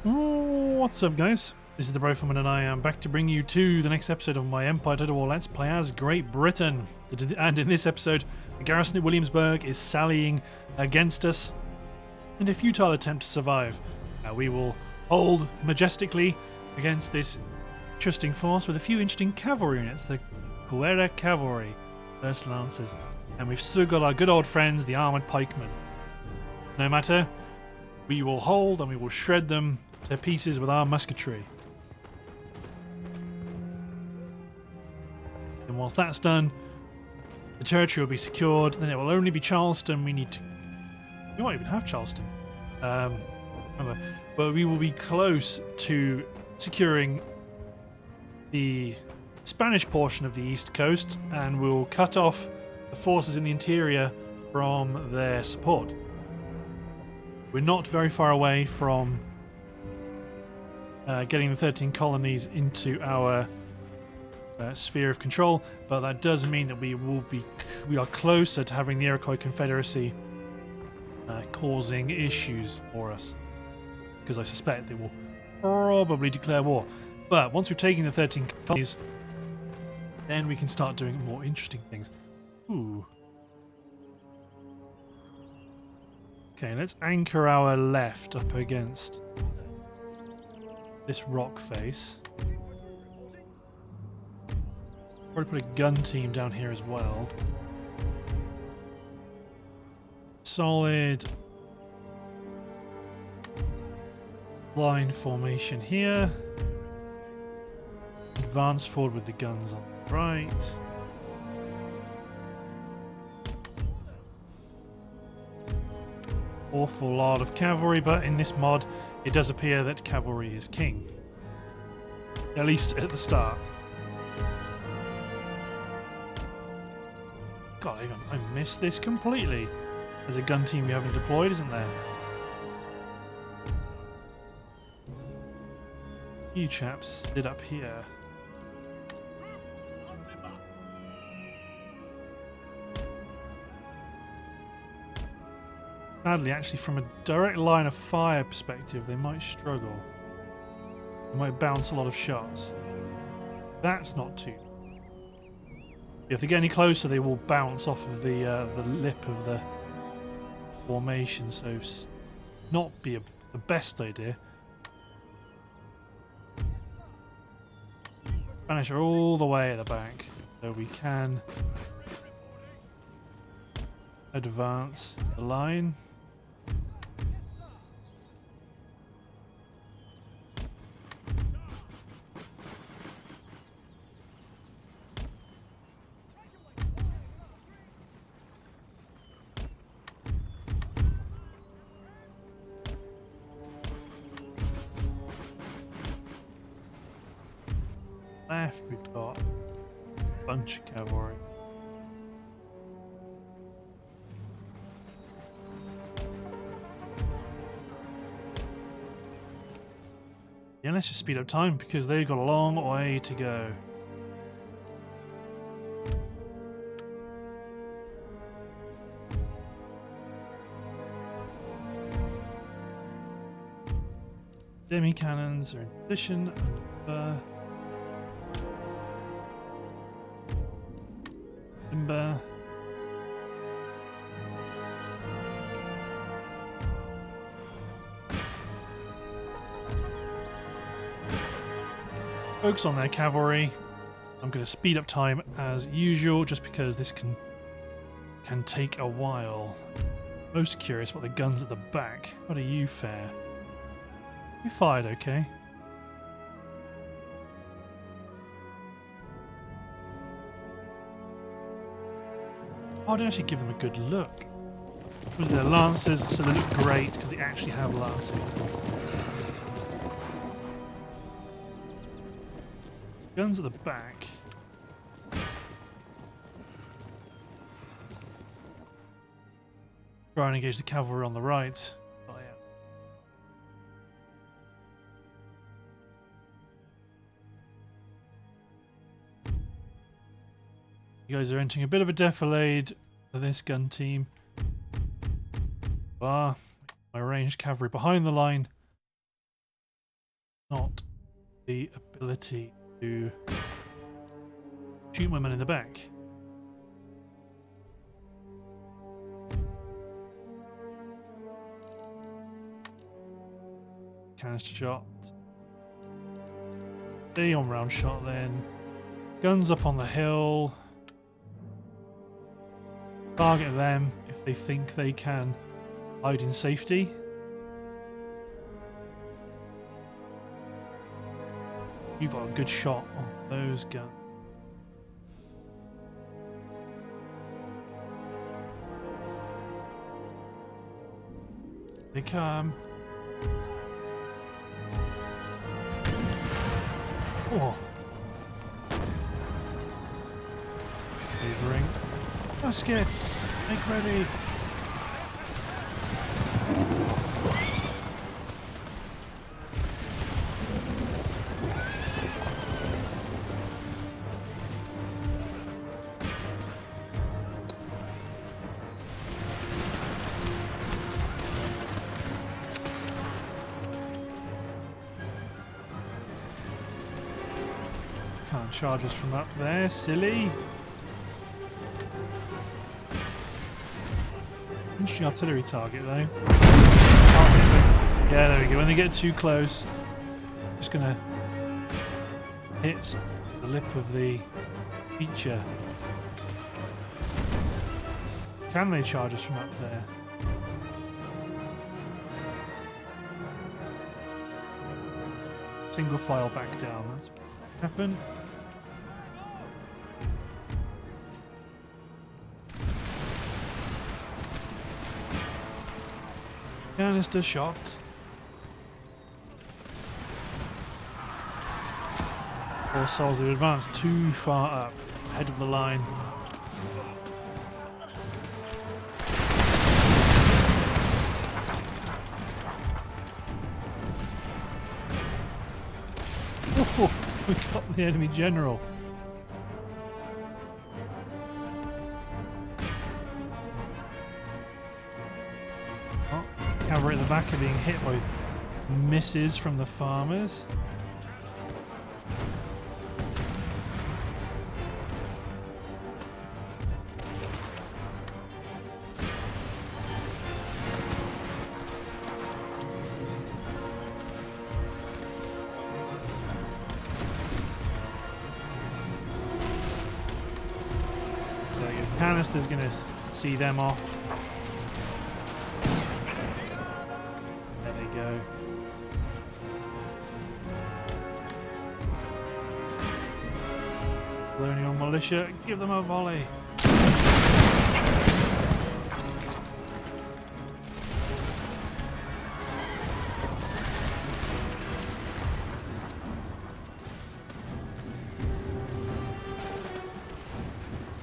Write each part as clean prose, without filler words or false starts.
What's up, guys? This is the Rifleman, and I am back to bring you to the next episode of my Empire Total War Let's Play as Great Britain. And in this episode, the garrison at Williamsburg is sallying against us in a futile attempt to survive. We will hold majestically against this interesting force with a few interesting cavalry units, the Cuera Cavalry, 1st Lancers. And we've still got our good old friends, the Armoured Pikemen. No matter, we will hold and we will shred them to pieces with our musketry. And once that's done, the territory will be secured. Then it will only be Charleston. We might even have Charleston. Remember, but we will be close to securing the Spanish portion of the East Coast, and we'll cut off the forces in the interior from their support. We're not very far away from getting the 13 colonies into our sphere of control, but that does mean that we are closer to having the Iroquois Confederacy causing issues for us, because I suspect they will probably declare war. But once we've taken the 13 colonies, then we can start doing more interesting things. Ooh. Okay, let's anchor our left up against this rock face. Probably put a gun team down here as well. Solid line formation here. Advance forward with the guns on the right. Awful lot of cavalry, but in this mod it does appear that cavalry is king. At least at the start. God, I missed this completely. There's a gun team we haven't deployed, isn't there? You chaps stood up here. Sadly, actually, from a direct line of fire perspective, they might struggle. They might bounce a lot of shots. That's not too. If they get any closer, they will bounce off of the lip of the formation, so not be the best idea. Spanish are all the way at the back, so we can advance the line. Left, we've got a bunch of cavalry. Yeah, let's just speed up time because they've got a long way to go. Demi cannons are in position and timber. Focus on their cavalry. I'm going to speed up time as usual, just because this can take a while. Most curious about the guns at the back. How do you fare? You fired okay. Oh, I didn't actually give them a good look. Was their lancers, so they look great because they actually have lancers. Guns at the back. Try and engage the cavalry on the right. Oh, yeah. You guys are entering a bit of a defilade for this gun team. My ranged cavalry behind the line. not the ability to shoot my men in the back. Canister shot. Stay on round shot then. Guns up on the hill. Target them if they think they can hide in safety. You've got a good shot on those guns. They come. Oh. Favoring. Muskets! Make ready! Can't charge us from up there, silly! Interesting artillery target though. Yeah, there we go. When they get too close, just gonna hit the lip of the feature. Can they charge us from up there? Single file back down. That's happened. Canister shot. Poor souls, they've advanced too far up, ahead of the line. Oh, we got the enemy general. Cavalry at the back are being hit by misses from the farmers. So your canister's going to see them off. Go. Colonial militia, give them a volley.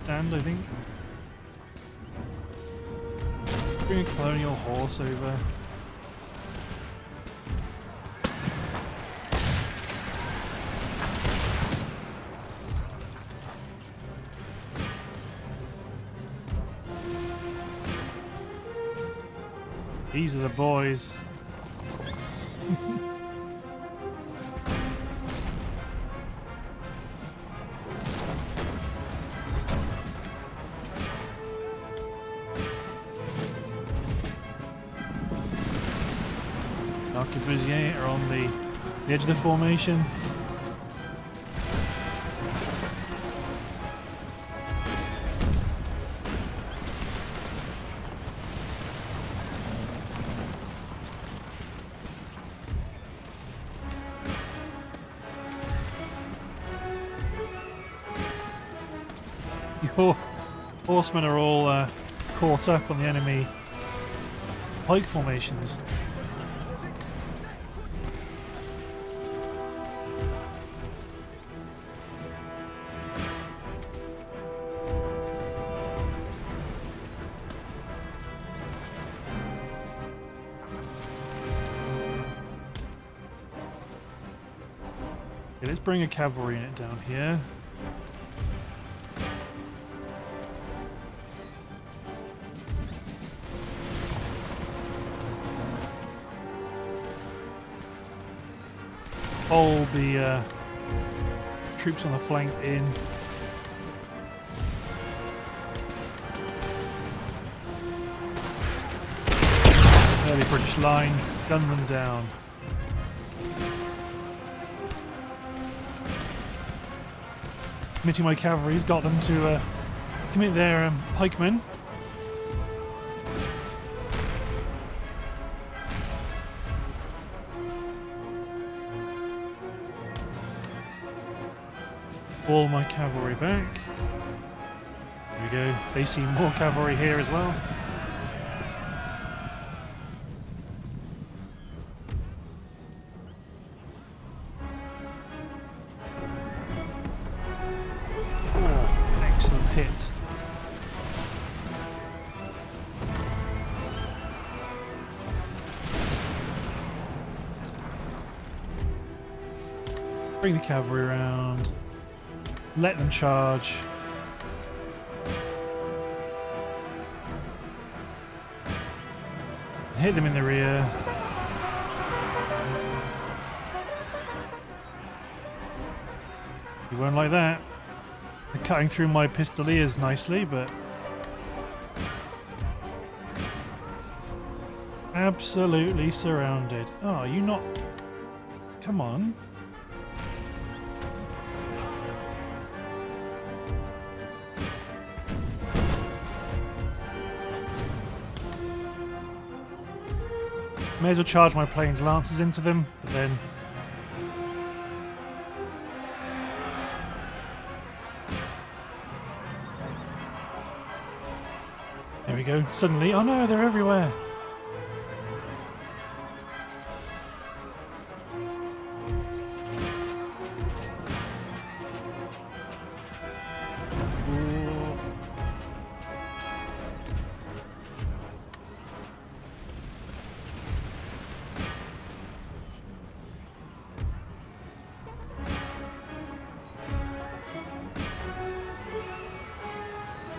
Stand, I think. Bring a colonial horse over. These are the boys. Arquebusiers are on the edge of the formation. Your horsemen are all caught up on the enemy pike formations. Okay, let's bring a cavalry unit down here. hold the troops on the flank in. Early British line, gun them down. Committing my cavalry's got them to commit their pikemen. All my cavalry back. There we go. They see more cavalry here as well. Oh, excellent hit. Bring the cavalry around. Let them charge. Hit them in the rear. You won't like that. They're cutting through my pistoliers nicely, but absolutely surrounded. Oh, are you not? Come on. May as well charge my planes lancers into them, but then there we go. Suddenly, oh no, they're everywhere.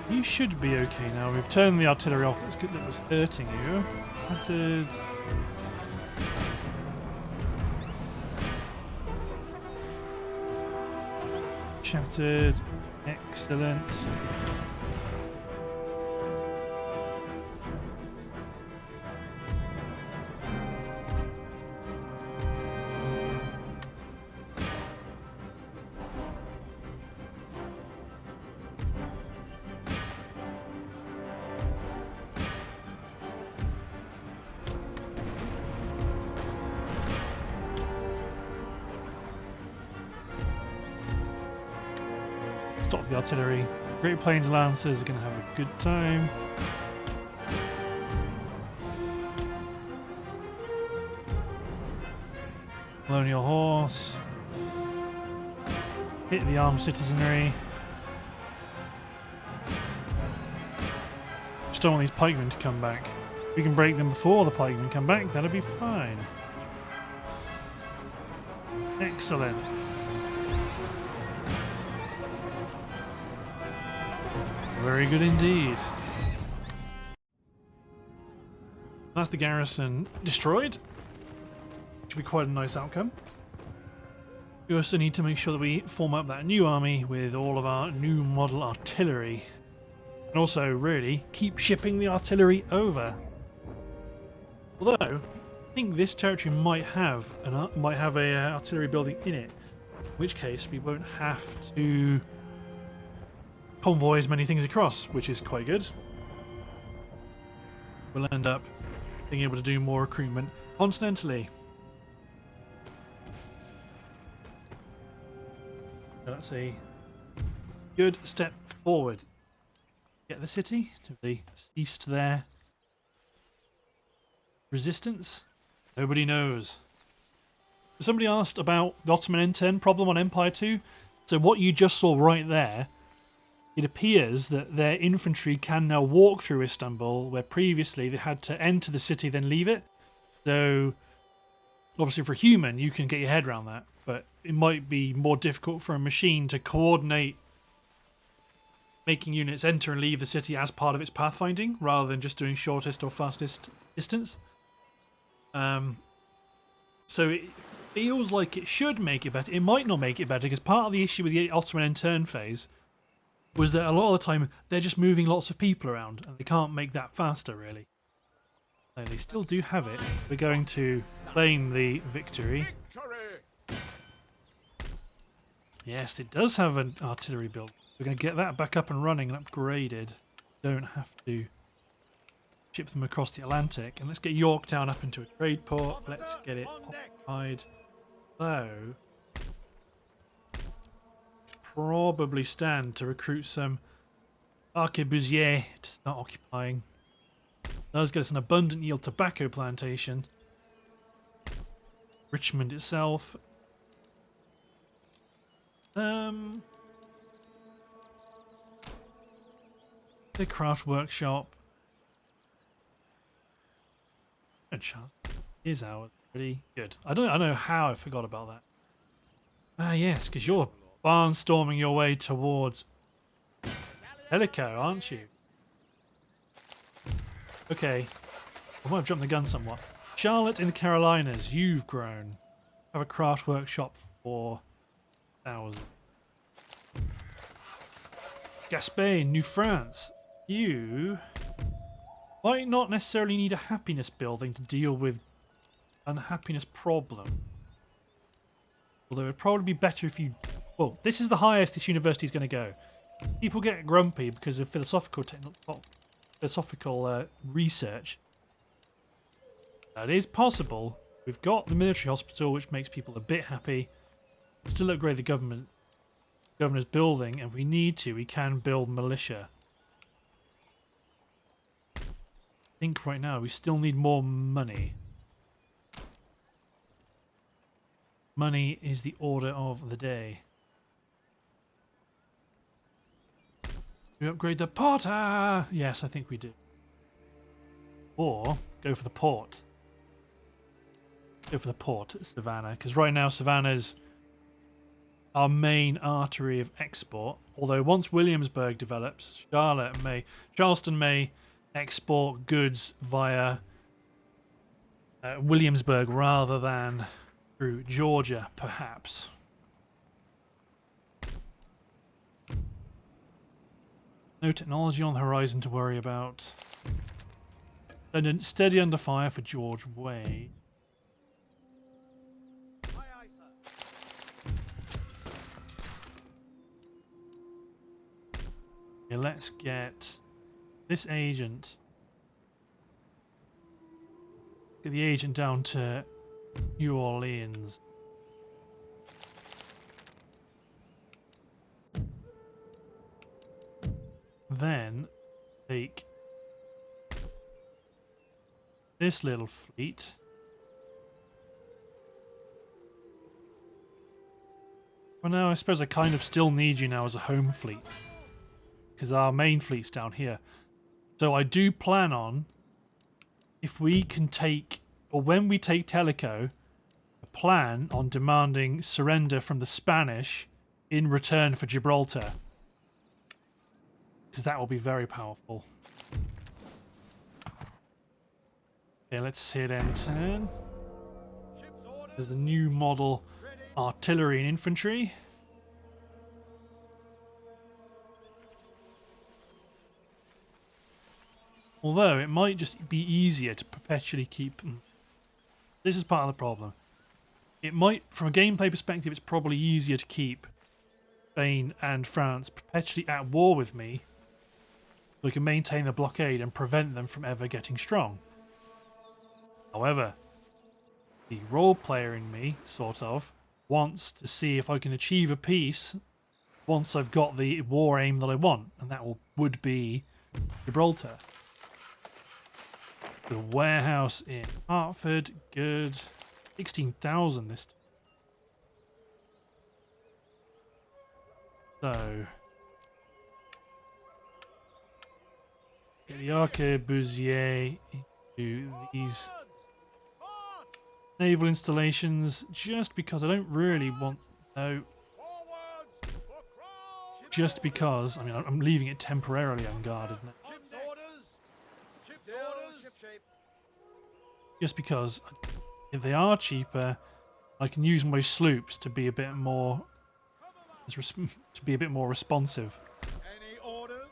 You should be okay now. We've turned the artillery off. That's good. That was hurting you. Shattered. Shattered. Excellent. Stop the artillery. Great Plains Lancers are going to have a good time. Colonial Horse. Hit the armed citizenry. Just don't want these pikemen to come back. If we can break them before the pikemen come back, that'll be fine. Excellent. Very good indeed. That's the garrison destroyed. Should be quite a nice outcome. We also need to make sure that we form up that new army with all of our new model artillery. And also, really, keep shipping the artillery over. Although, I think this territory might have a artillery building in it. In which case, we won't have to convoy as many things across, which is quite good. We'll end up being able to do more recruitment continentally. So that's a good step forward. Get the city to the ceased their resistance. Nobody knows. Somebody asked about the Ottoman N10 problem on Empire 2. So what you just saw right there, it appears that their infantry can now walk through Istanbul, where previously they had to enter the city then leave it. So obviously for a human you can get your head around that, but it might be more difficult for a machine to coordinate making units enter and leave the city as part of its pathfinding rather than just doing shortest or fastest distance. So feels like it should make it better. It might not make it better because part of the issue with the Ottoman end turn phase was that a lot of the time they're just moving lots of people around and they can't make that faster really. So they still do have it. We're going to claim the victory. Yes, it does have an artillery build. We're going to get that back up and running and upgraded. Don't have to ship them across the Atlantic. And let's get Yorktown up into a trade port. Let's get it occupied. So, probably stand to recruit some arquebusiers to start occupying. Does get us an abundant yield tobacco plantation. Richmond itself. The craft workshop. No chance. Is ours pretty good. I don't know how I forgot about that. Ah yes, because you're barnstorming your way towards Helico, aren't you? Okay. I might have jumped the gun somewhat. Charlotte in the Carolinas, you've grown. Have a craft workshop for 1,000. Gaspagne, New France. You might not necessarily need a happiness building to deal with unhappiness problem. Although it'd probably be better if you... Well, this is the highest this university is going to go. People get grumpy because of philosophical research. That is possible. We've got the military hospital, which makes people a bit happy. Still upgrade the governor's building, and if we need to, we can build militia. I think right now we still need more money. Money is the order of the day. We upgrade the potter! Yes, I think we do. Or go for the port. Go for the port at Savannah, because right now Savannah's our main artery of export. Although once Williamsburg develops, Charleston may export goods via Williamsburg rather than through Georgia, perhaps. No technology on the horizon to worry about. And steady under fire for George Wade. Okay, let's get this agent. Get the agent down to New Orleans. Then take this little fleet. Well, now I suppose I kind of still need you now as a home fleet, because our main fleet's down here. So I do plan on, if we can take, or when we take Tellico, I plan on demanding surrender from the Spanish in return for Gibraltar. Because that will be very powerful. Okay, let's hit N10. There's the new model artillery and infantry. Although it might just be easier to perpetually keep... This is part of the problem. It might, from a gameplay perspective, it's probably easier to keep Spain and France perpetually at war with me, so we can maintain the blockade and prevent them from ever getting strong. However, the role player in me, sort of, wants to see if I can achieve a peace once I've got the war aim that I want, and that would be Gibraltar. The warehouse in Hartford, good. 16,000 this time. So, get the arquebusier into these naval installations, just because I don't really want... No. Just because, I mean, I'm leaving it temporarily unguarded now. Just because if they are cheaper, I can use my sloops to be a bit more responsive. Any orders?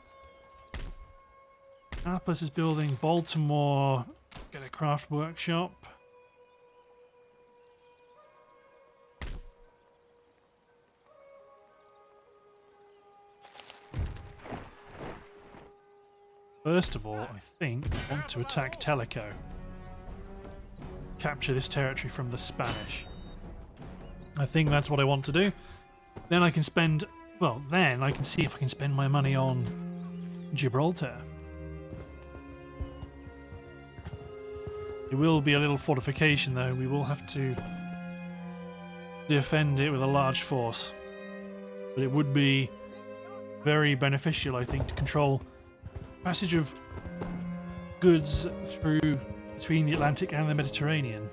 Atlas is building Baltimore. Get a craft workshop. First of all, I think I want to attack Tellico. Capture this territory from the Spanish. I think that's what I want to do. Then I can spend... Well, then I can see if I can spend my money on Gibraltar. It will be a little fortification though. We will have to defend it with a large force. But it would be very beneficial, I think, to control passage of goods through between the Atlantic and the Mediterranean.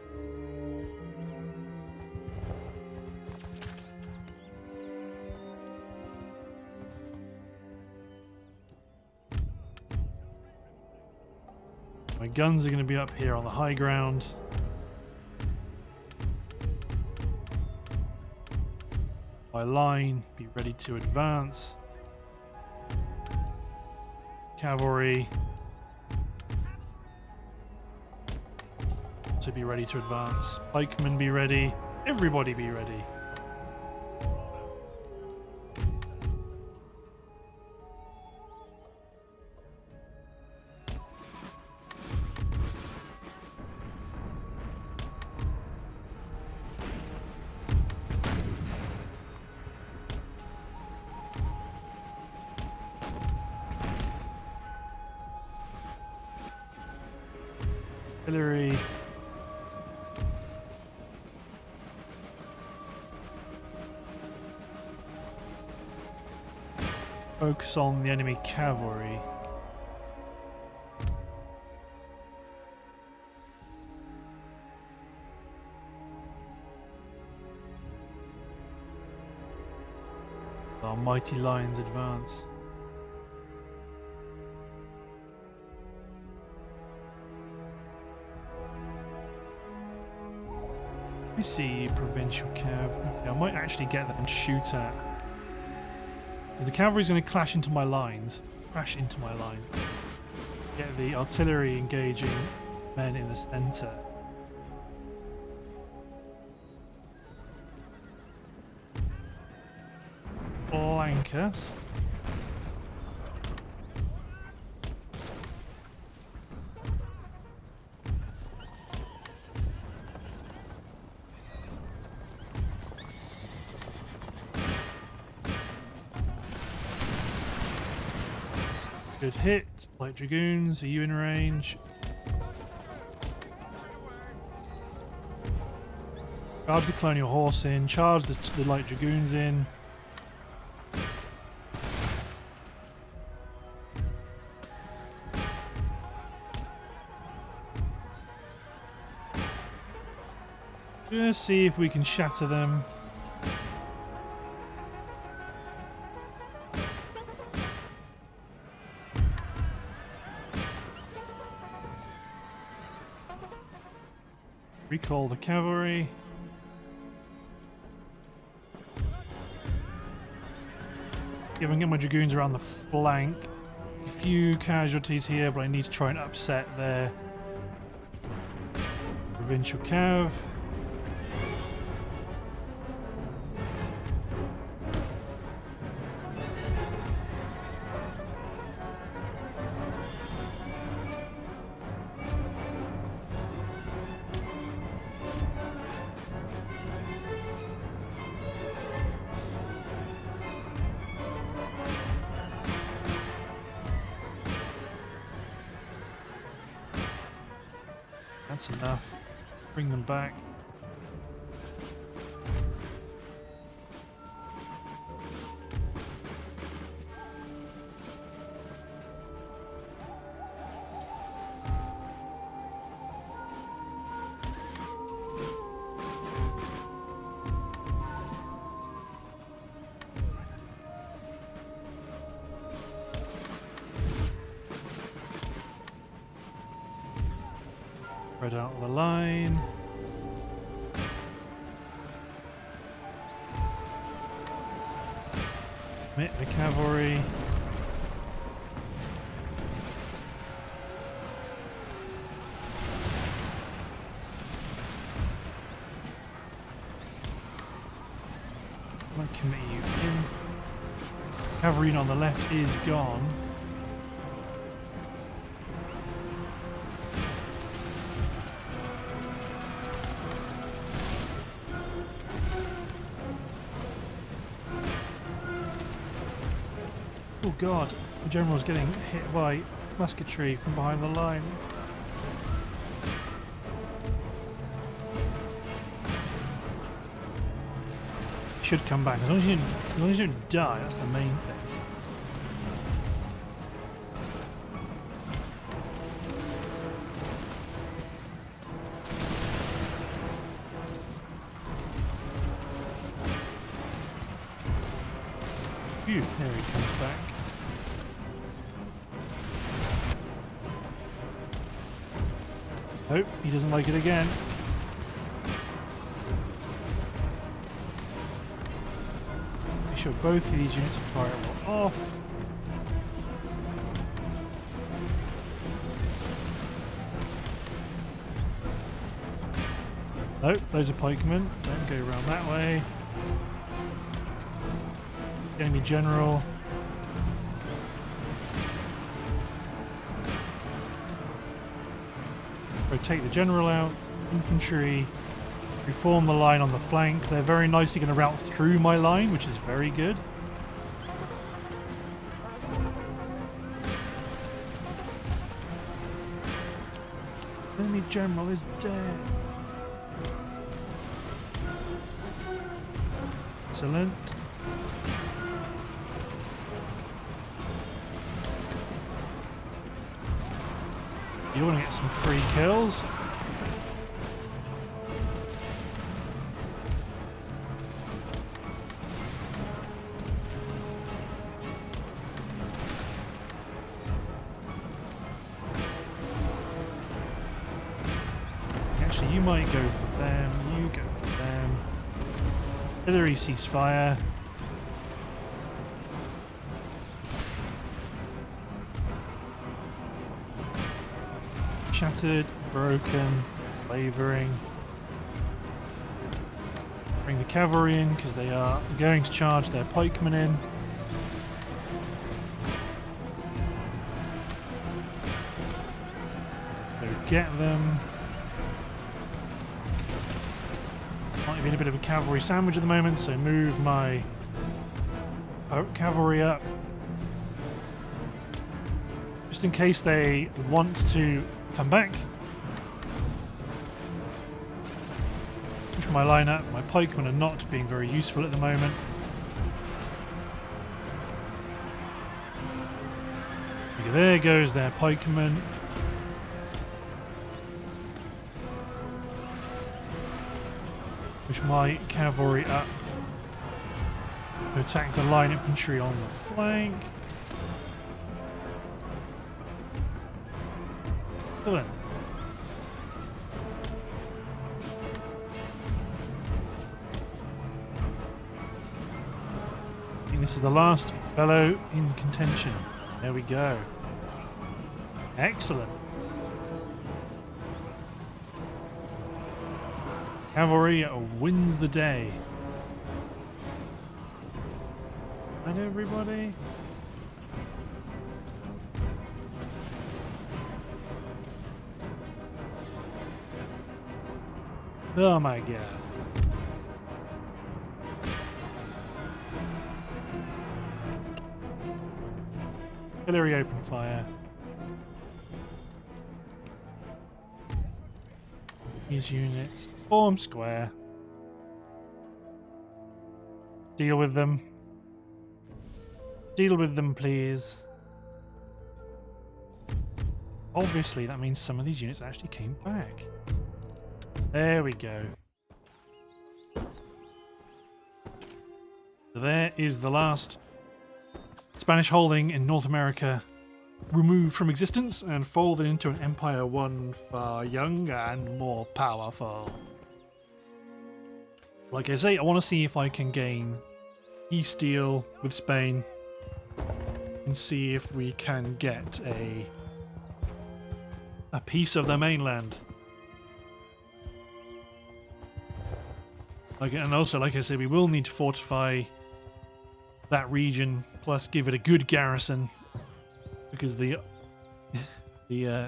My guns are going to be up here on the high ground. My line, be ready to advance. Cavalry to be ready to advance. Pikemen be ready. Everybody be ready. Artillery. Focus on the enemy cavalry. Our mighty lines advance. We see provincial cav. Okay, I might actually get them and shoot at. Because the cavalry's going to crash into my lines. Get the artillery engaging men in the centre. Flank us. Good hit. Light Dragoons, are you in range? Charge the Colonial Horse in, charge the Light Dragoons in. Just see if we can shatter them. Recall the cavalry. Yeah, I can get my dragoons around the flank. A few casualties here, but I need to try and upset their provincial cav. That's enough. Bring them back. Spread out the line. Commit the cavalry. Might commit you in. Cavalry on the left is gone. Oh god, the general's getting hit by musketry from behind the line. Should come back. As long as you don't die, that's the main thing. Phew, there he comes back. Oh, he doesn't like it again. Make sure both of these units are firing off. Nope, those are pikemen. Don't go around that way. Enemy general. Rotate the general out. Infantry. Reform the line on the flank. They're very nicely going to route through my line, which is very good. Enemy general is dead. Excellent. You want to get some free kills. Actually, you might go for them. You go for them. Artillery ceasefire. Shattered, broken, wavering. Bring the cavalry in because they are going to charge their pikemen in. So get them. Might be in a bit of a cavalry sandwich at the moment, so move my cavalry up. Just in case they want to come back. Push my line up. My pikemen are not being very useful at the moment. Okay, there goes their pikemen. Push my cavalry up to attack the line infantry on the flank. Excellent. I think this is the last fellow in contention. There we go. Excellent. Cavalry wins the day. Right, everybody? Oh my god. Artillery open fire. These units form square. Deal with them. Deal with them, please. Obviously, that means some of these units actually came back. There we go. So there is the last Spanish holding in North America removed from existence and folded into an empire one far younger and more powerful. Like I say, I want to see if I can gain peace deal with Spain and see if we can get a piece of their mainland. And also, like I said, we will need to fortify that region, plus give it a good garrison, because the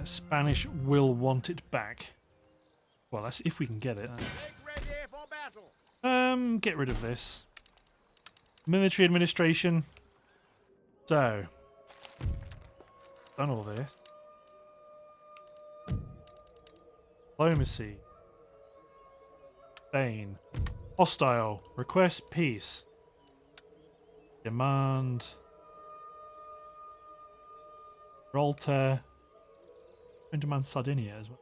Spanish will want it back. Well, that's if we can get it. Get rid of this. Military administration. So, done all this. Diplomacy. Spain. Hostile. Request peace. Demand. Gibraltar. And demand Sardinia as well.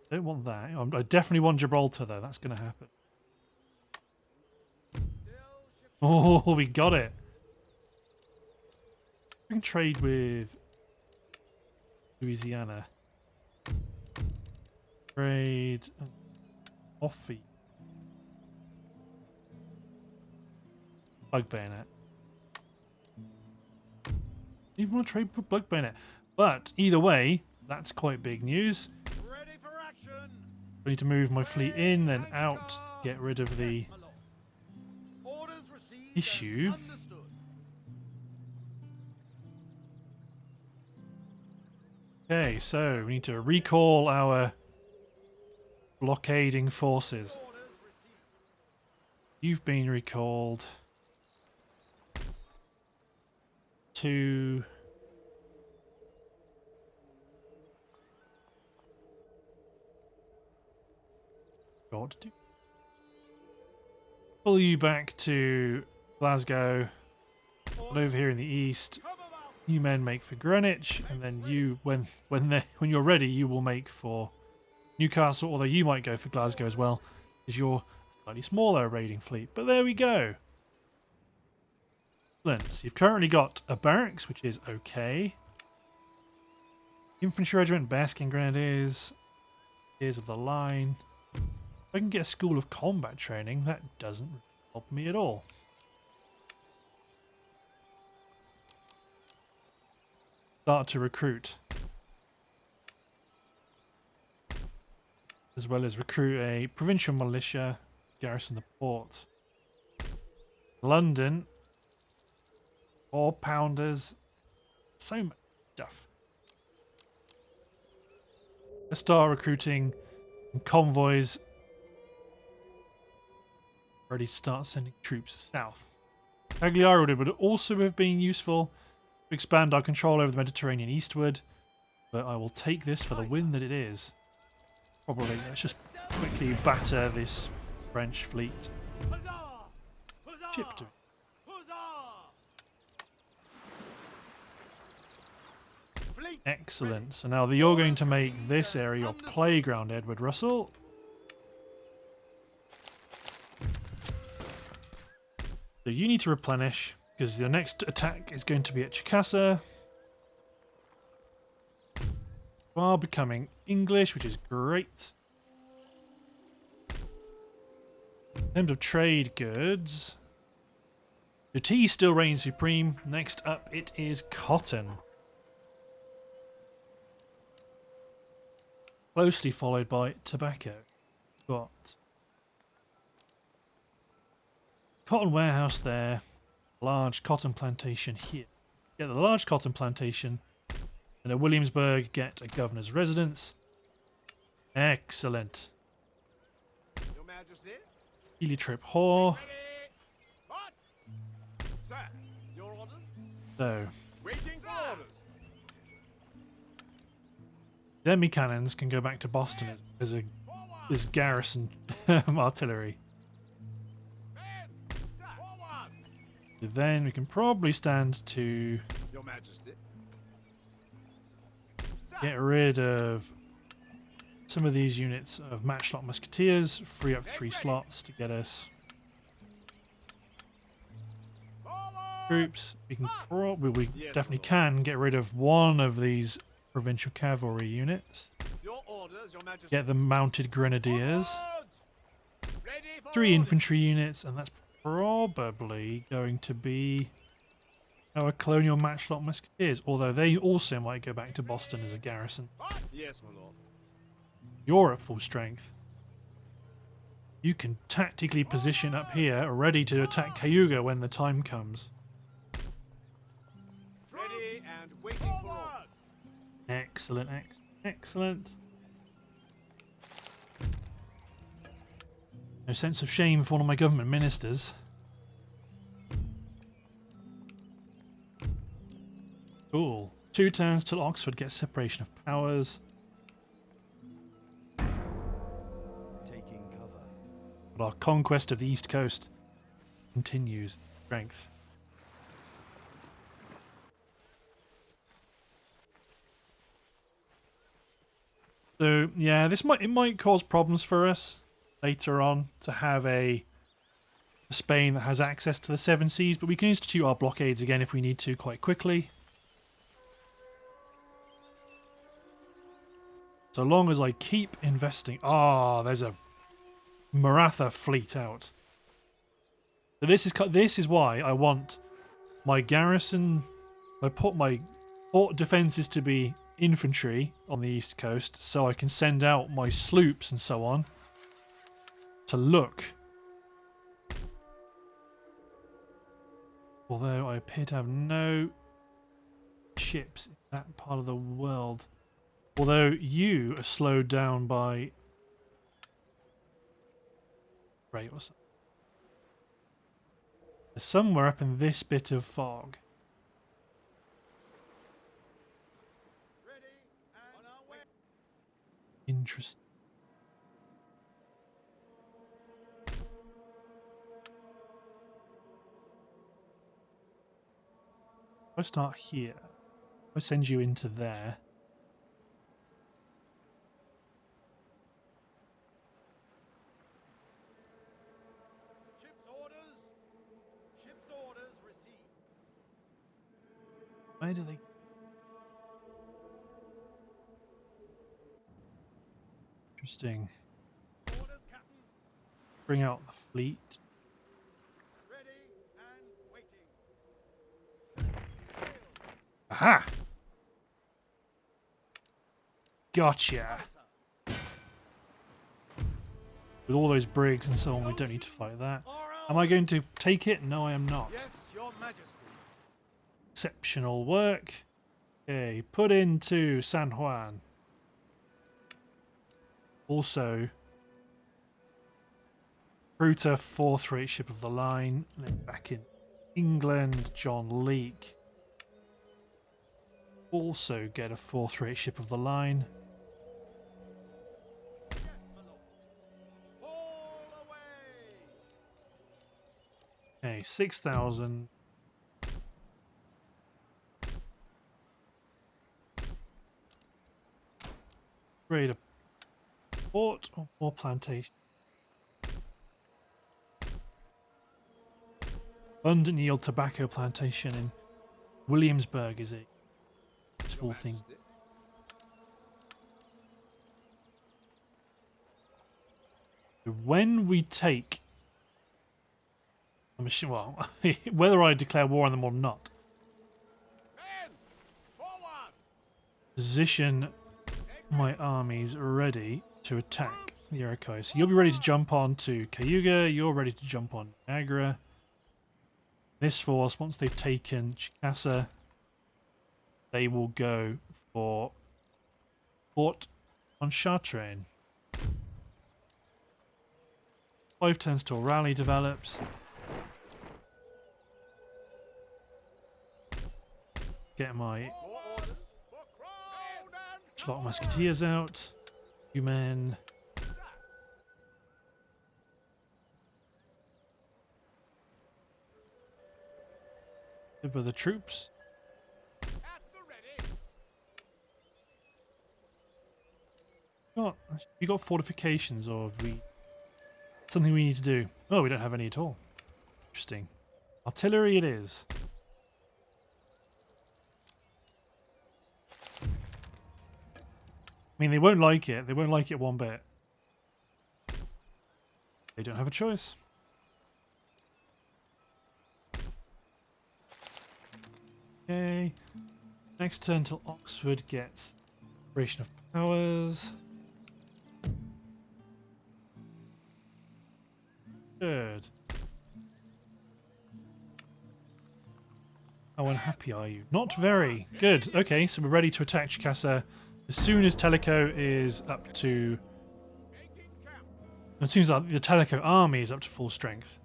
Don't want that. I definitely want Gibraltar though. That's going to happen. Oh, we got it. We can trade with Louisiana. Trade coffee. Bug bayonet. Even want to trade with bug bayonet. But either way, that's quite big news. I need to move my fleet in, then out to get rid of the issue. Okay, so we need to recall our blockading forces. You've been recalled to what to do? Pull you back to Glasgow, and over here in the east. You men make for Greenwich, and then you, when you're ready, you will make for Newcastle. Although you might go for Glasgow as well, because you're a slightly smaller raiding fleet. But there we go. Excellent. So you've currently got a barracks, which is okay. Infantry regiment, Basking Grenadiers, Ears of the Line. If I can get a school of combat training, that doesn't help me at all. Start to recruit. As well as recruit a provincial militia, garrison the port. London. 4-pounders. So much stuff. Let's start recruiting convoys. Ready to start sending troops south. Cagliari would also have been useful to expand our control over the Mediterranean eastward, but I will take this for the win that it is. Probably. Let's just quickly batter this French fleet. Ship to. Excellent. So now you're going to make this area your playground, Edward Russell. So you need to replenish, because your next attack is going to be at Chicasa. You are becoming English, which is great. In terms of trade goods, the tea still reigns supreme. Next up, it is cotton. Closely followed by tobacco. Got cotton warehouse there. Large cotton plantation here. Get the large cotton plantation. And at Williamsburg, get a governor's residence. Excellent. Your Majesty? Heliotrope Whore. Sir, your orders? So, Waiting for orders. demi cannons can go back to Boston as garrison artillery. Then we can probably stand to Your Majesty. get rid of some of these units of matchlock musketeers, free up 3 slots to get us troops. We can definitely can get rid of one of these provincial cavalry units. Your orders, Your Majesty. Get the mounted grenadiers. Onwards! Ready for 3 orders. infantry units, and that's probably going to be our colonial matchlock musketeers, although they also might go back to Boston as a garrison. Yes, my lord. You're at full strength. You can tactically position up here, ready to attack Cayuga when the time comes. Ready and waiting for orders. Excellent, excellent. No sense of shame for one of my government ministers. Cool. 2 turns till Oxford gets separation of powers. Taking cover. But our conquest of the East Coast continues. Strength. So yeah, it might cause problems for us later on to have a Spain that has access to the 7 seas, but we can institute our blockades again if we need to quite quickly. So long as I keep investing. Ah, there's a Maratha fleet out. So this is why I want my garrison. I put my fort defenses to be infantry on the east coast, so I can send out my sloops and so on to look. Although I appear to have no ships in that part of the world. Although you are slowed down by rain or something. There's somewhere up in this bit of fog. Ready and on our way. Interesting. If I start here, I send you into there. Ship's orders received. Where do they? Interesting. Orders, Captain. Bring out the fleet. Ready and waiting. Set sail. Aha! Gotcha. With all those brigs and so on, we don't need to fight that. Am I going to take it? No, I am not. Yes, Your Majesty. Exceptional work. Okay, put into San Juan. Also, Bruta 4th rate ship of the line. And then back in England, John Leake. Also get a 4th rate ship of the line. Yes, my lord. All away. Okay, 6,000. Grade a port or more plantation. Abundant yield tobacco plantation in Williamsburg is a useful thing. Majesty. When we take, well, whether I declare war on them or not, Men, forward. position my armies ready to attack the Cherokee. So you'll be ready to jump on to Cayuga, you're ready to jump on Niagara. This force, once they've taken Chicasa, they will go for Fort Pontchartrain. 5 turns till rally develops. Get my More orders. For crown and slot musketeers out. You men. Deliver the troops. at the ready. You got fortifications, or have we something we need to do? Oh, we don't have any at all. Interesting. Artillery it is. mean, they won't like it. They won't like it one bit. They don't have a choice. Okay. Next turn till Oxford gets separation of powers. Good. How unhappy are you? Not very. Good. Okay, so we're ready to attack Chicasa as soon as Teleco is up to... As soon as the Teleco army is up to full strength.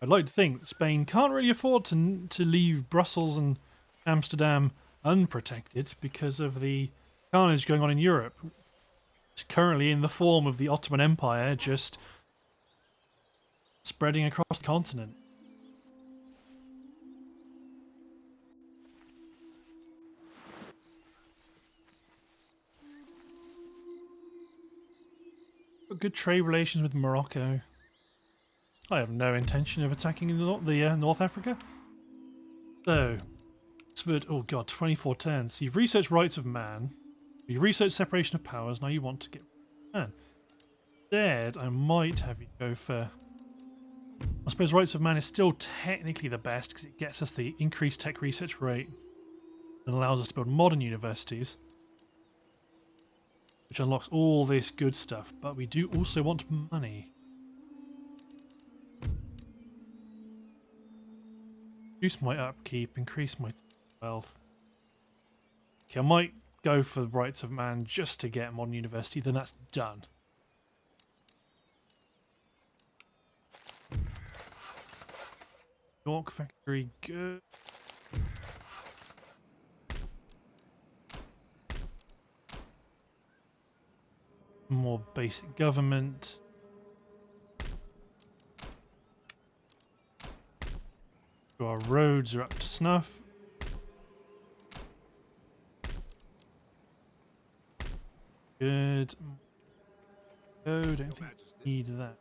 I'd like to think that Spain can't really afford to leave Brussels and Amsterdam unprotected because of the carnage going on in Europe. It's currently in the form of the Ottoman Empire just spreading across the continent. Got good trade relations with Morocco. I have no intention of attacking North Africa. So, Oxford, oh god, 24 turns. So you've researched rights of man. You researched separation of powers. Now you want to get man. Instead, I might have you go for... I suppose rights of man is still technically the best because it gets us the increased tech research rate and allows us to build modern universities, which unlocks all this good stuff. But we do also want money. Reduce my upkeep, increase my wealth. Okay, I might go for the rights of man just to get modern university, then that's done. York factory, good. More basic government. Our roads are up to snuff. Good. Oh, don't think we need that.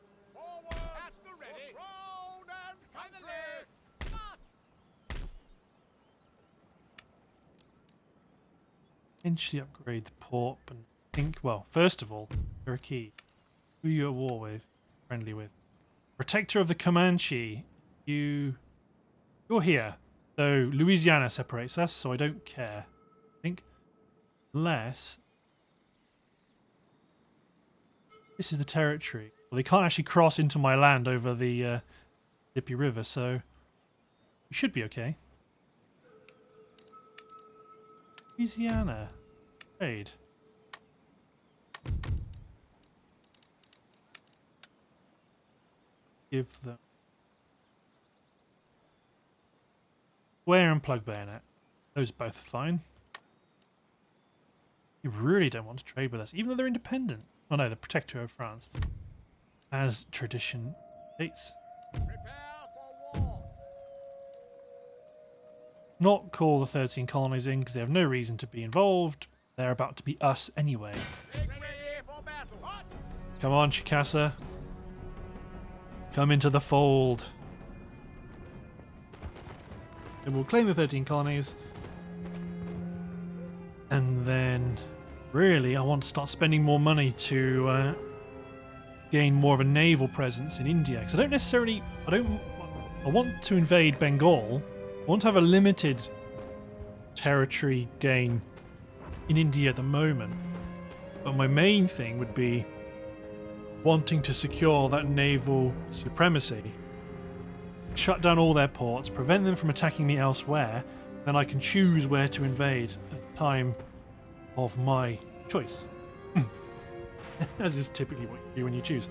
Eventually upgrade the port, and think, well, first of all, Cherokee. Who are you at war with? Friendly with? Protector of the Comanche. You're here. So Louisiana separates us, so I don't care. I think. Unless this is the territory. Well, they can't actually cross into my land over the Mississippi River, so we should be okay. Louisiana. Trade. Give them square and plug bayonet. Those are both fine. You really don't want to trade with us, even though they're independent. Oh no, the Protector of France. As tradition states. Not call the 13 colonies in because they have no reason to be involved. They're about to be us anyway. Come on, Chicasa. Come into the fold. And we'll claim the 13 colonies. And then, really, I want to start spending more money to gain more of a naval presence in India. Because I want to invade Bengal. I want to have a limited territory gain in India at the moment. But my main thing would be wanting to secure that naval supremacy. Shut down all their ports, prevent them from attacking me elsewhere, then I can choose where to invade at the time of my choice. As is typically what you do when you choose.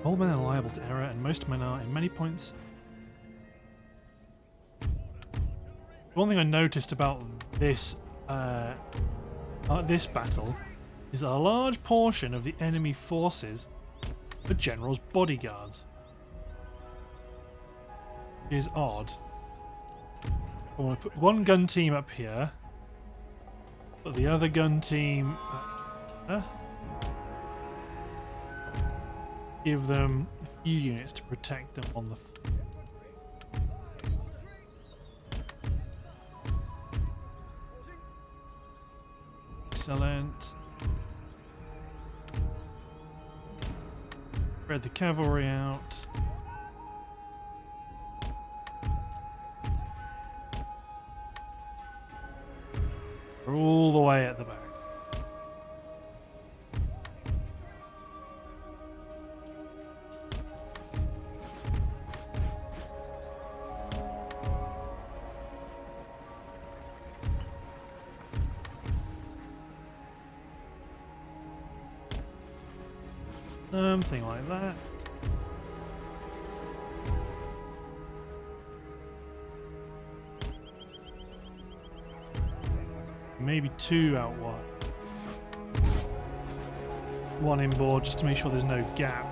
All men are liable to error, and most men are, in many points. One thing I noticed about this battle is that a large portion of the enemy forces are generals' bodyguards. It is odd. I want to put one gun team up here, put the other gun team up here. give them a few units to protect them on the excellent. Spread the cavalry out. They're all the way at the back. Something like that. Maybe two out wide. One inboard just to make sure there's no gap.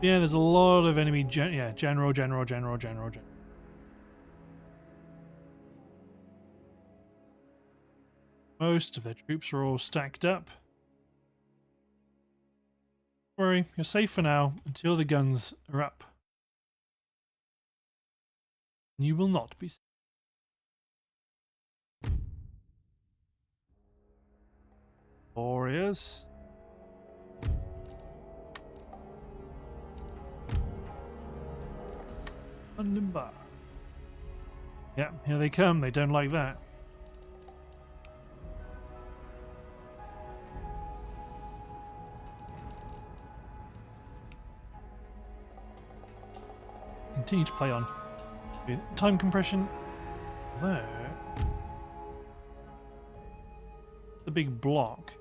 Yeah, there's a lot of enemy general. Most of their troops are all stacked up. Don't worry, you're safe for now until the guns are up. You will not be safe. Warriors. London Bar. Yeah, here they come. They don't like that. Continue to play on. Time compression. There. The big block.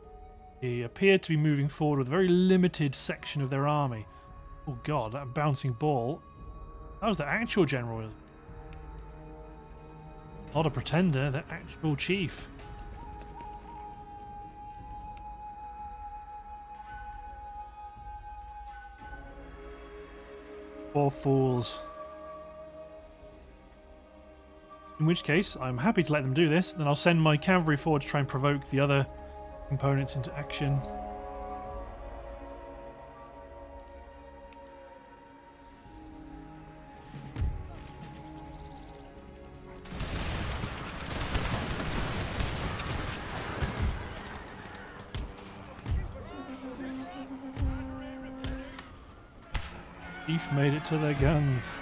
They appear to be moving forward with a very limited section of their army. Oh god, that bouncing ball. That was the actual general. Not a pretender, the actual chief. Poor fools. In which case, I'm happy to let them do this, then I'll send my cavalry forward to try and provoke the other components into action. Chief made it to their guns.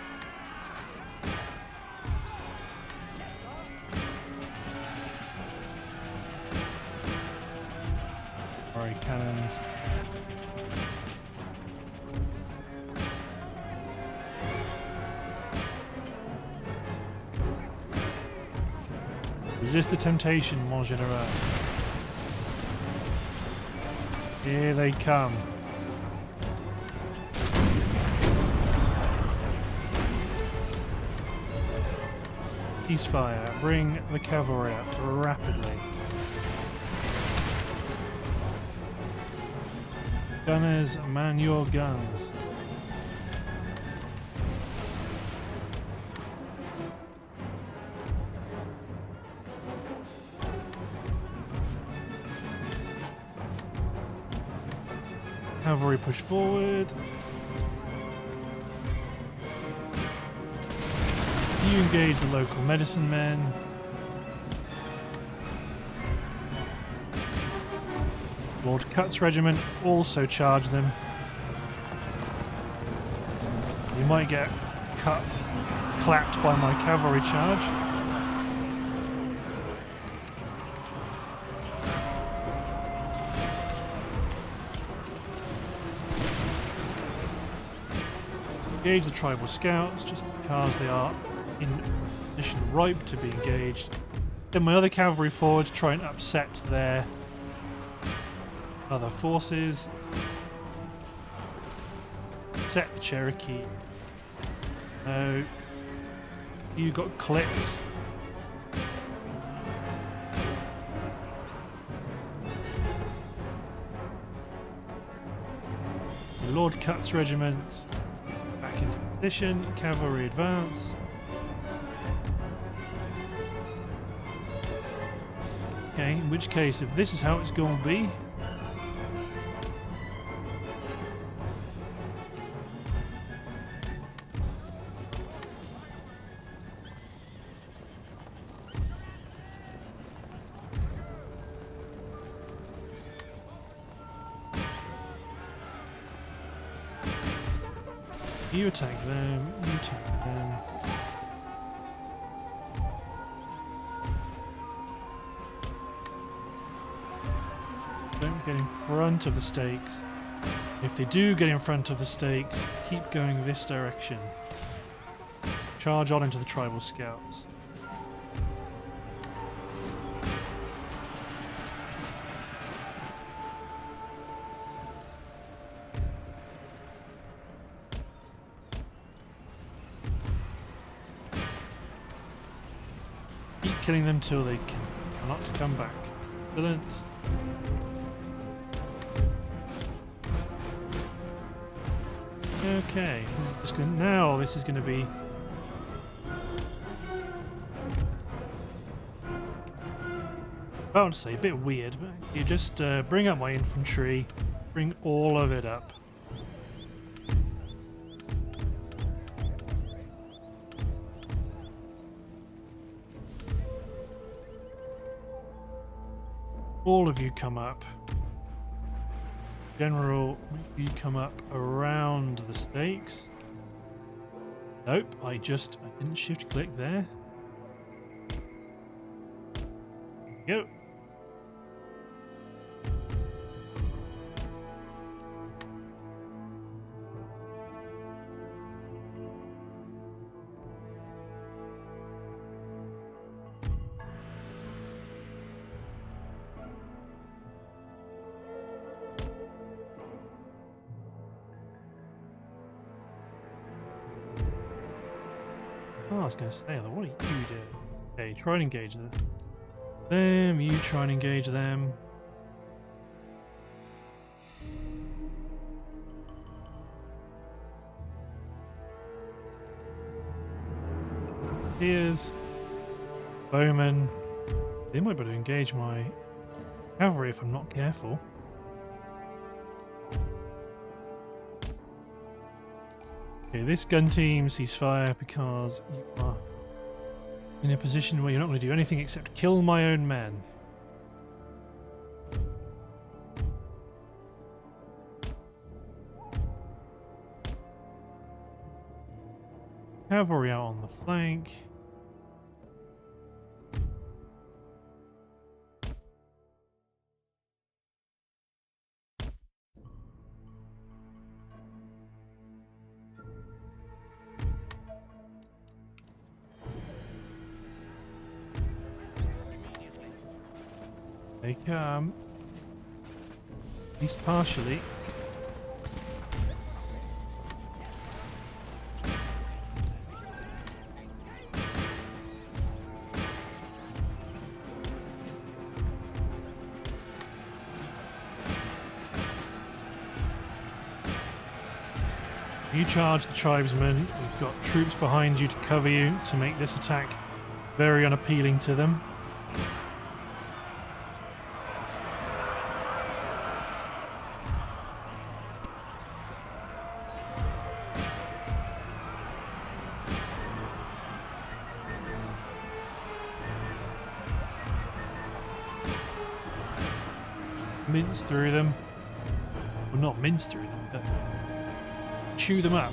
Sorry, cannons. Resist the temptation, mon général. Here they come. Ceasefire. Bring the cavalry up rapidly. Gunners, man your guns. Cavalry push forward. You engage the local medicine men. Lord Cut's regiment also charge them. You might get clapped by my cavalry charge. Engage the tribal scouts just because they are in position ripe to be engaged. Then my other cavalry forward to try and upset their other forces. Set the Cherokee. No. You got clipped. The Lord Cut's regiment back into position. Cavalry advance. Okay, in which case, if this is how it's going to be... You attack them, you attack them. Don't get in front of the stakes. If they do get in front of the stakes, keep going this direction. Charge on into the tribal scouts. Keep killing them till they cannot come back. Brilliant. Okay, now this is going to be... I would say a bit weird, but you just bring up my infantry, bring all of it up. All of you come up. General, you come up around the stakes. Nope, I didn't shift click there. Go. Oh, I was going to say, what are you doing? Okay, try and engage them. You try and engage them. Here's bowmen. They might be able to engage my cavalry if I'm not careful. Okay, this gun team sees fire because you are in a position where you're not going to do anything except kill my own men. Cavalry out on the flank. They come, at least partially. You charge the tribesmen. We've got troops behind you to cover you to make this attack very unappealing to them. Mince through them. Well, not mince through them, but chew them up.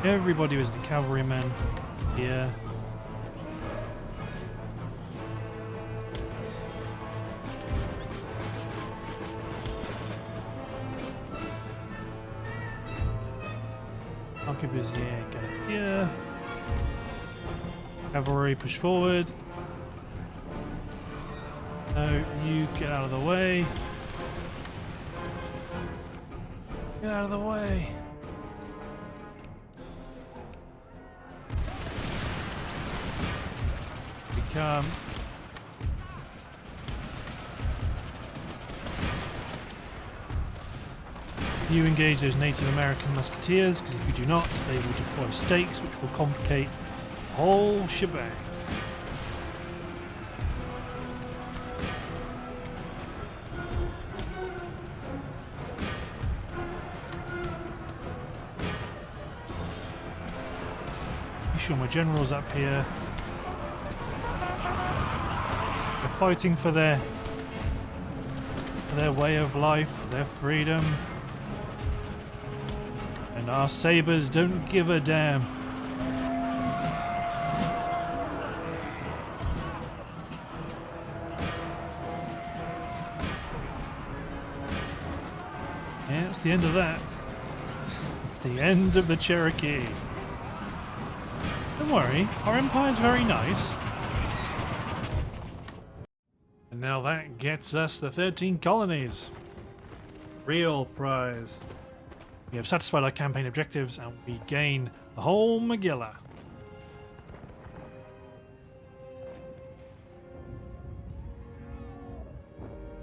Everybody was a cavalryman here. Arquebusier, get it here. Cavalry, push forward. No, you get out of the way. Get out of the way. You come. You engage those Native American musketeers, because if you do not, they will deploy stakes, which will complicate the whole shebang. Be sure my general's up here. They're fighting for their way of life, their freedom. And our sabers don't give a damn. Yeah, it's the end of that. It's the end of the Cherokee. Don't worry, our empire's very nice. And now that gets us the 13 colonies. Real prize. We have satisfied our campaign objectives and we gain the whole Megillah.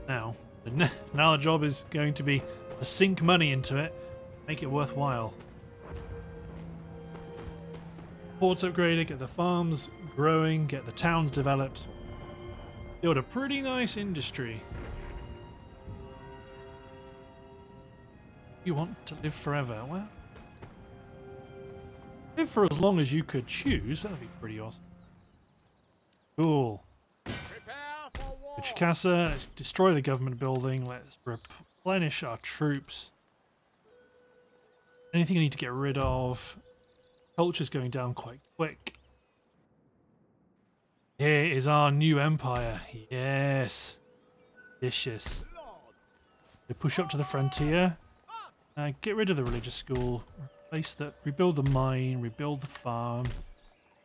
Now the job is going to be to sink money into it, make it worthwhile. Ports upgraded, get the farms growing, get the towns developed. Build a pretty nice industry. You want to live forever? Well, live for as long as you could choose. That'd be pretty awesome. Cool. Prepare for war. Chicasa, let's destroy the government building. Let's replenish our troops. Anything I need to get rid of. Culture's going down quite quick. Here is our new empire. Yes. Vicious. We push up to the frontier. Get rid of the religious school. Replace that. Rebuild the mine. Rebuild the farm.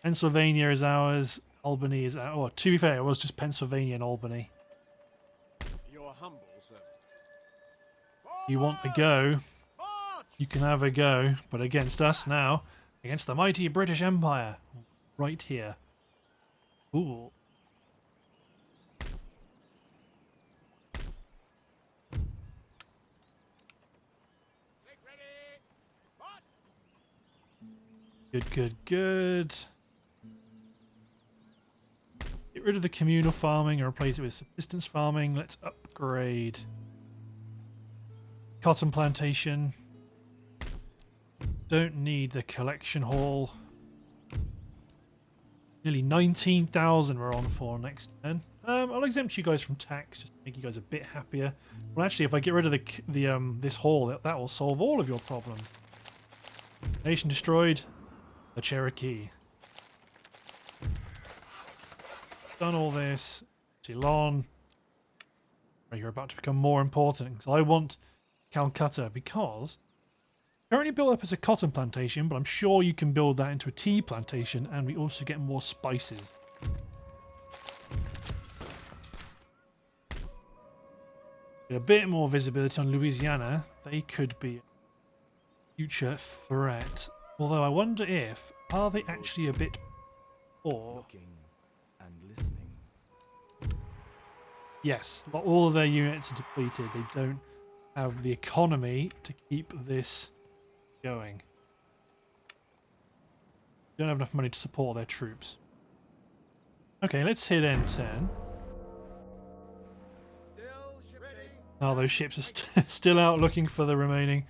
Pennsylvania is ours. Albany is ours. Oh, to be fair, it was just Pennsylvania and Albany. You're humble, sir. You want a go? You can have a go, but against us now. Against the mighty British Empire. Right here. Ooh. Good, good, good. Get rid of the communal farming and replace it with subsistence farming. Let's upgrade. Cotton plantation. Don't need the collection hall. Nearly 19,000 we're on for next turn. I'll exempt you guys from tax just to make you guys a bit happier. Well, actually, if I get rid of this hall, that will solve all of your problems. Nation destroyed. The Cherokee. Done all this. Ceylon. You're about to become more important. So I want Calcutta because currently built up as a cotton plantation, but I'm sure you can build that into a tea plantation, and we also get more spices. A bit more visibility on Louisiana. They could be a future threat. Although I wonder if, are they actually a bit poor? Looking and listening. Yes, but all of their units are depleted. They don't have the economy to keep this going. They don't have enough money to support their troops. Okay, let's hit end turn. Still ready. Oh, those ships are still out looking for the remaining.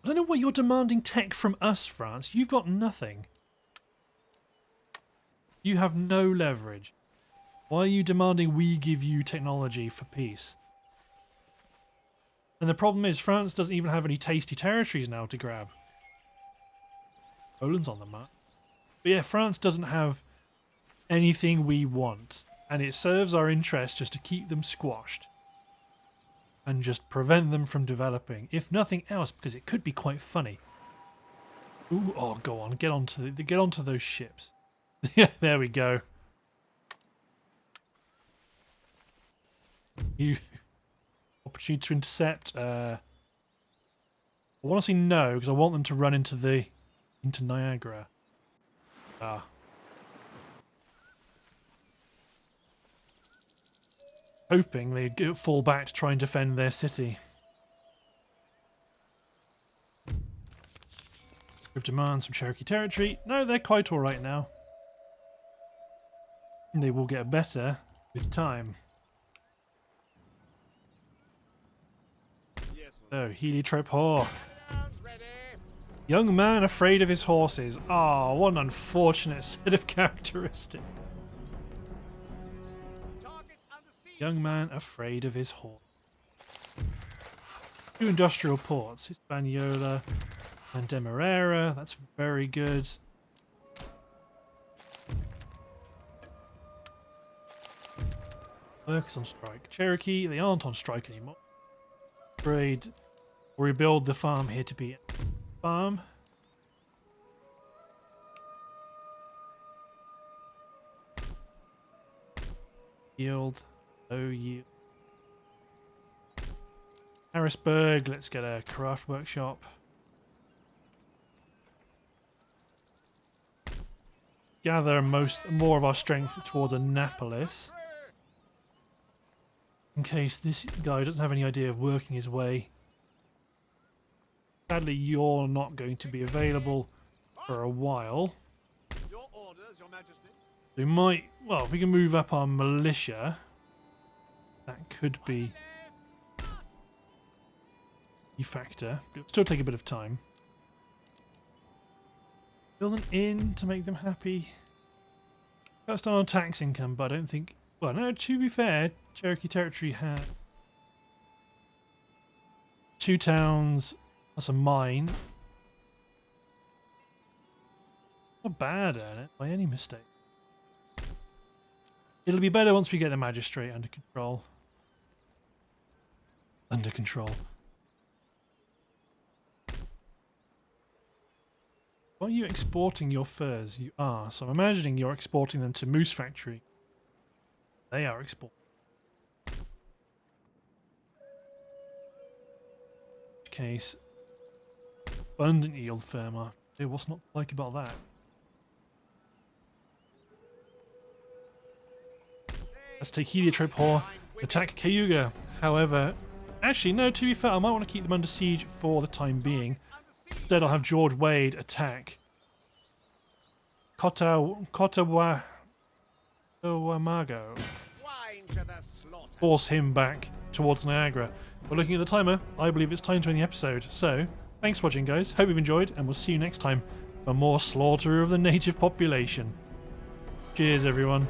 I don't know what you're demanding tech from us, France. You've got nothing. You have no leverage. Why are you demanding we give you technology for peace? And the problem is France doesn't even have any tasty territories now to grab. Poland's on the map. But yeah, France doesn't have anything we want. And it serves our interest just to keep them squashed. And just prevent them from developing. If nothing else, because it could be quite funny. Ooh, oh, go on. Get onto those ships. Yeah, there we go. You opportunity to intercept. I want to say no because I want them to run into Niagara. Ah. Hoping they'd fall back to try and defend their city. We've demanded some Cherokee territory. No, they're quite alright now. And they will get better with time. Yes, Oh, heliotrope whore. Young man afraid of his horses. Ah, what an unfortunate set of characteristics. Young man afraid of his horse. 2 industrial ports. Hispaniola and Demerara. That's very good. Workers on strike. Cherokee, they aren't on strike anymore. Trade or rebuild the farm here to be a farm. Yield, low yield. Harrisburg, let's get a craft workshop. Gather more of our strength towards Annapolis. In case this guy doesn't have any idea of working his way. Sadly, you're not going to be available for a while. Your orders, Your Majesty. We might, well, if we can move up our militia, that could be a factor. It'll still take a bit of time. Build an inn to make them happy. That's done on tax income, but I don't think... Well, no, to be fair, Cherokee territory had 2 towns plus a mine. Not bad at it, by any mistake. It'll be better once we get the magistrate under control. Under control. Are you exporting your furs? You are. So I'm imagining you're exporting them to Moose Factory. They are exported. In which case, abundant yield firmer. Hey, what's not like about that? Let's take heliotrope whore, attack Cayuga. However, actually no, to be fair, I might want to keep them under siege for the time being. Instead I'll have George Wade attack Cottawamago. Force him back towards Niagara. We're looking at the timer. I believe it's time to end the episode. So, thanks for watching, guys. Hope you've enjoyed, and we'll see you next time for more slaughter of the native population. Cheers, everyone.